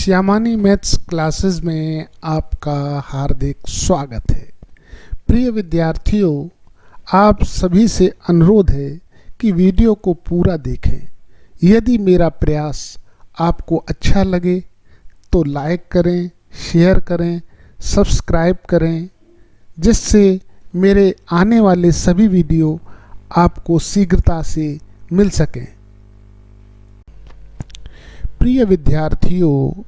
श्यामानी maths classes में आपका हार्दिक स्वागत है। प्रिय विद्यार्थियों, आप सभी से अनुरोध है कि वीडियो को पूरा देखें। यदि मेरा प्रयास आपको अच्छा लगे तो लाइक करें, शेयर करें, सब्सक्राइब करें, जिससे मेरे आने वाले सभी वीडियो आपको शीघ्रता से मिल सकें। प्रिय विद्यार्थियों,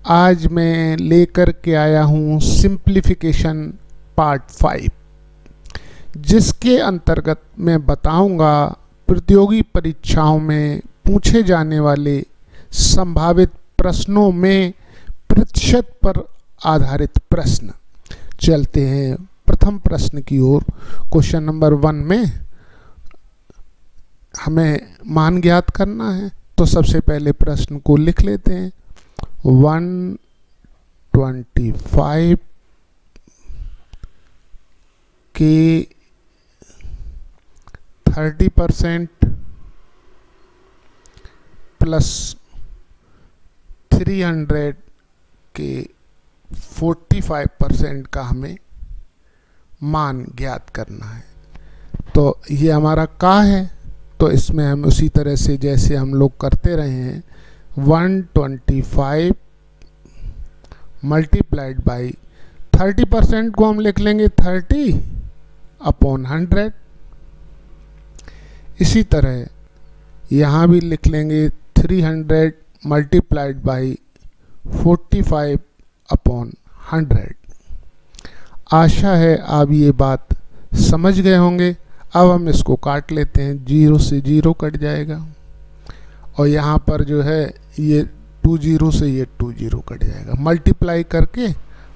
आज मैं लेकर के आया हूँ सिंप्लीफिकेशन पार्ट 5, जिसके अंतर्गत मैं बताऊंगा प्रतियोगी परीक्षाओं में पूछे जाने वाले संभावित प्रश्नों में प्रतिशत पर आधारित प्रश्न। चलते हैं प्रथम प्रश्न की ओर। क्वेश्चन नंबर 1 में हमें मान ज्ञात करना है, तो सबसे पहले प्रश्न को लिख लेते हैं। 125 के 30% प्लस 300 के 45% का हमें मान ज्ञात करना है। तो ये हमारा का है, तो इसमें हम उसी तरह से जैसे हम लोग करते रहे हैं 125 मल्टीप्लाइड बाई 30% को हम लिख लेंगे 30/100। इसी तरह यहाँ भी लिख लेंगे 300 मल्टीप्लाइड बाई 45/100। आशा है आप ये बात समझ गए होंगे। अब हम इसको काट लेते हैं, 0 से 0 कट जाएगा और यहाँ पर जो है ये 20 से ये 20 कट जाएगा। मल्टीप्लाई करके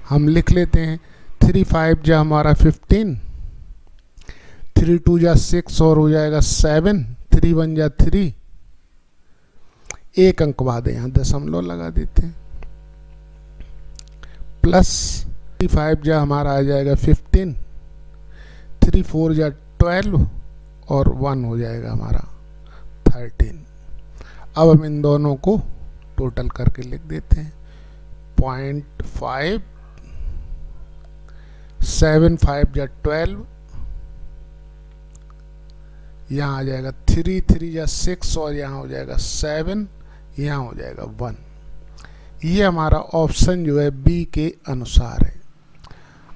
हम लिख लेते हैं 3 5 जा हमारा 15, 3 2 जा 6 और हो जाएगा 7, 3 1 जा 3, एक अंक बाद यहाँ दशमलव लगा देते हैं, प्लस 3 5 जा हमारा आ जाएगा 15, 3 4 जा 12 और 1 हो जाएगा हमारा 13। अब हम इन दोनों को टोटल करके लिख देते हैं। 0.5 7 5 जा 12, यहाँ आ जाएगा 3 3 जा 6 और यहाँ हो जाएगा 7, यहाँ हो जाएगा 1। ये हमारा ऑप्शन जो है बी के अनुसार है।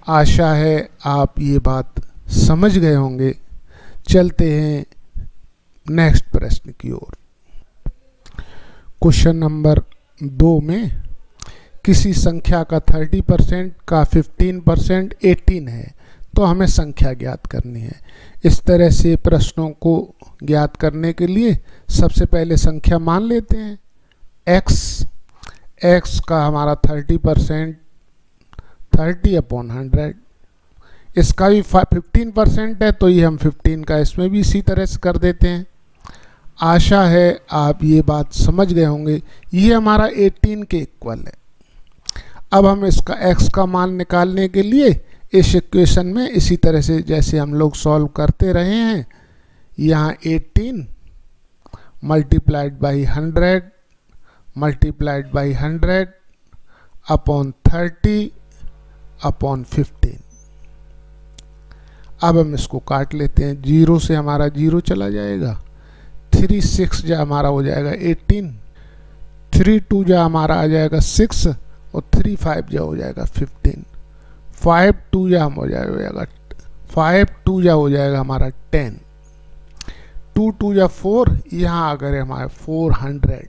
आशा है आप ये बात समझ गए होंगे। चलते हैं नेक्स्ट प्रश्न की ओर। क्वेश्चन नंबर 2 में किसी संख्या का 30% का 15% 18 है, तो हमें संख्या ज्ञात करनी है। इस तरह से प्रश्नों को ज्ञात करने के लिए सबसे पहले संख्या मान लेते हैं x का हमारा 30% 30/100। इसका भी 15% है, तो ये हम 15 का इसमें भी इसी तरह से कर देते हैं। आशा है आप ये बात समझ गए होंगे। ये हमारा 18 के इक्वल है। अब हम इसका x का मान निकालने के लिए इस इक्वेशन में इसी तरह से जैसे हम लोग सॉल्व करते रहे हैं, यहाँ 18 multiplied by 100 multiplied by 100 upon 30/15। अब हम इसको काट लेते हैं, 0 से हमारा 0 चला जाएगा, 3 6 जा हमारा हो जाएगा 18, 3 2 जा हमारा आ जाएगा 6 और 3 5 जा हो जाएगा 15, 5 2 जा हम हो जाएगा 5 2 जा हो जाएगा हमारा 10, 2 2 जा 4, यहाँ अगर हमारे 400।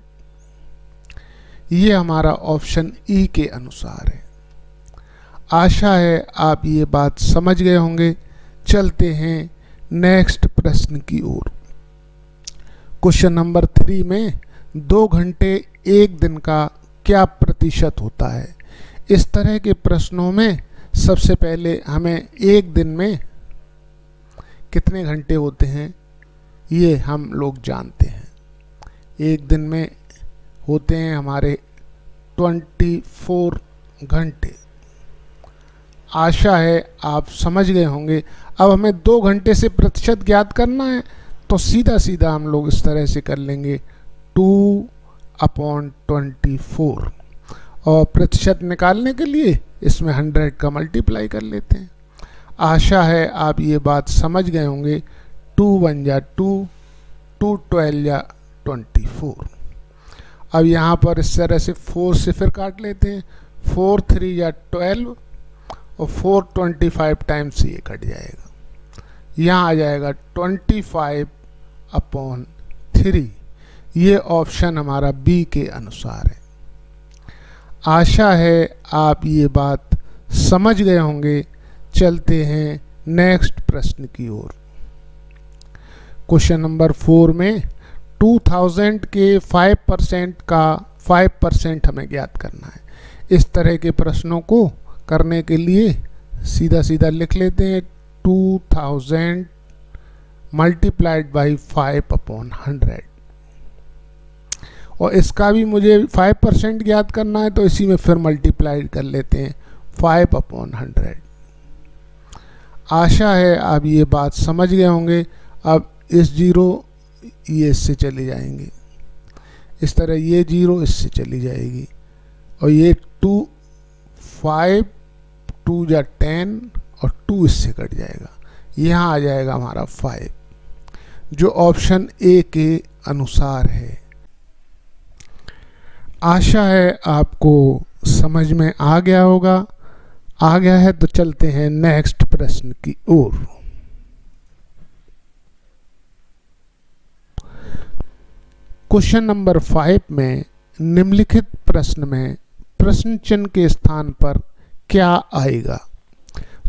ये हमारा ऑप्शन ई के अनुसार है। आशा है आप ये बात समझ गए होंगे। चलते हैं नेक्स्ट प्रश्न की ओर। क्वेश्चन नंबर 3 में 2 घंटे 1 दिन का क्या प्रतिशत होता है। इस तरह के प्रश्नों में सबसे पहले हमें एक दिन में कितने घंटे होते हैं ये हम लोग जानते हैं। एक दिन में होते हैं हमारे 24 घंटे। आशा है आप समझ गए होंगे। अब हमें 2 घंटे से प्रतिशत ज्ञात करना है, तो सीधा सीधा हम लोग इस तरह से कर लेंगे 2/24। और प्रतिशत निकालने के लिए इसमें 100 का मल्टीप्लाई कर लेते हैं। आशा है आप ये बात समझ गए होंगे। 2 1 जा 2, 2 12 जा 24। अब यहाँ पर इस तरह से 4 से फिर काट लेते हैं। 4 3 जा 12 और 4 25 टाइम्स से ये कट जाएगा। यहाँ आ जाएगा 25/3। ये ऑप्शन हमारा बी के अनुसार है। आशा है आप ये बात समझ गए होंगे। चलते हैं नेक्स्ट प्रश्न की ओर। क्वेश्चन नंबर 4 में 2000 के 5% का 5% हमें ज्ञात करना है। इस तरह के प्रश्नों को करने के लिए सीधा सीधा लिख लेते हैं 2000 मल्टीप्लाइड बाई 5/100। और इसका भी मुझे 5% ज्ञात करना है, तो इसी में फिर मल्टीप्लाइड कर लेते हैं 5/100। आशा है आप ये बात समझ गए होंगे। अब इस 0 ये इससे चली जाएंगे, इस तरह ये 0 इससे चली जाएगी, और ये 2 5 2 जा 10 और 2 इससे कट जाएगा। यहाँ आ जाएगा हमारा 5, जो ऑप्शन ए के अनुसार है। आशा है आपको समझ में आ गया होगा। आ गया है तो चलते हैं नेक्स्ट प्रश्न की ओर। क्वेश्चन नंबर 5 में निम्नलिखित प्रश्न में प्रश्न चिन्ह के स्थान पर क्या आएगा?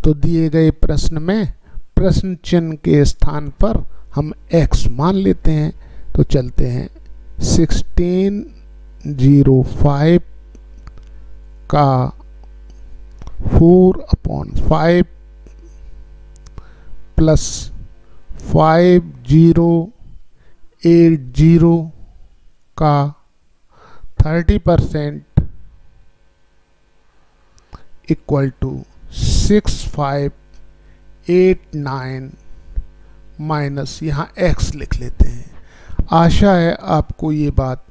तो दिए गए प्रश्न में प्रश्न चिन्ह के स्थान पर हम x मान लेते हैं। तो चलते हैं 1605 का 4/5 प्लस 5080 का 30% इक्वल टू 6589 माइनस यहाँ x लिख लेते हैं। आशा है आपको ये बात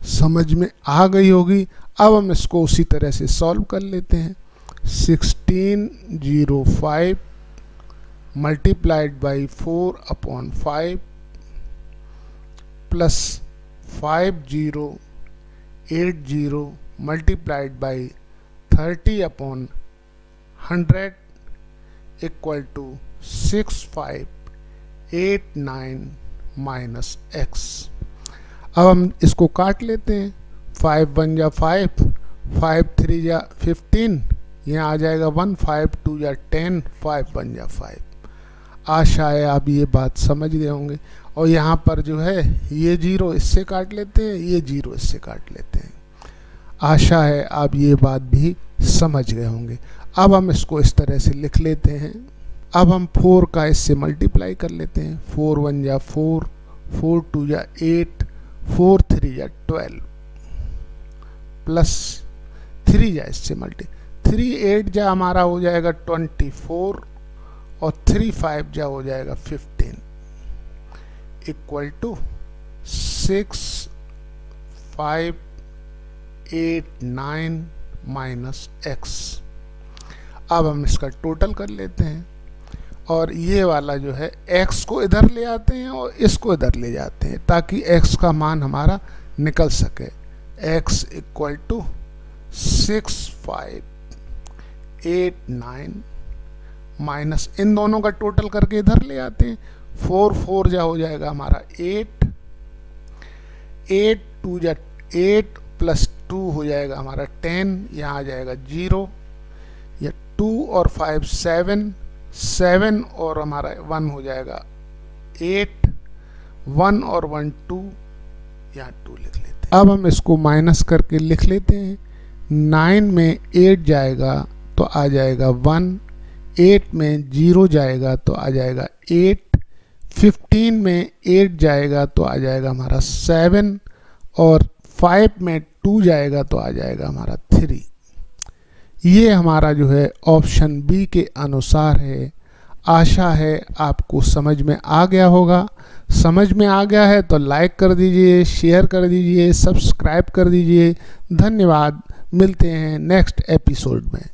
समझ में आ गई होगी। अब हम इसको उसी तरह से सॉल्व कर लेते हैं। 1605 multiplied by 4/5 plus 5080 multiplied by 30/100 equal to 6589 minus x। अब हम इसको काट लेते हैं। 5 1 जा 5, 5 3 जा 15, यहाँ आ जाएगा 1, 5 2 जा 10, 5 1 जा 5। आशा है आप ये बात समझ गए होंगे। और यहाँ पर जो है ये 0 इससे काट लेते हैं, ये 0 इससे काट लेते हैं। आशा है आप ये बात भी समझ गए होंगे। अब हम इसको इस तरह से लिख लेते हैं। अब हम 4 का इससे मल्टीप्लाई कर लेते हैं। 4 1 जा 4, 4 2 जा 8, 4 3 जा 12 प्लस 3 जा इससे 3 8 जा हमारा हो जाएगा 24 और 3 5 जा हो जाएगा 15 इक्वल टू 6589 माइनस x। अब हम इसका टोटल कर लेते हैं और ये वाला जो है x को इधर ले आते हैं और इसको इधर ले जाते हैं ताकि x का मान हमारा निकल सके। x इक्वल टू 6589 माइनस इन दोनों का टोटल करके इधर ले आते हैं। 4 4 जा हो जाएगा हमारा 8, 8 2 जा 8 प्लस 2 हो जाएगा हमारा 10, यहाँ आ जाएगा 0, या 2 और 5 7, 7 और हमारा 1 हो जाएगा 8, 1 और 1 2, यहाँ 2 लिख लेते हैं। अब हम इसको माइनस करके लिख लेते हैं। 9 में 8 जाएगा तो आ जाएगा 1, 8 में 0 जाएगा तो आ जाएगा 8, 15 में 8 जाएगा तो आ जाएगा हमारा 7 और 5 में 2 जाएगा तो आ जाएगा हमारा 3। ये हमारा जो है ऑप्शन बी के अनुसार है। आशा है आपको समझ में आ गया होगा। समझ में आ गया है तो लाइक कर दीजिए, शेयर कर दीजिए, सब्सक्राइब कर दीजिए। धन्यवाद। मिलते हैं नेक्स्ट एपिसोड में।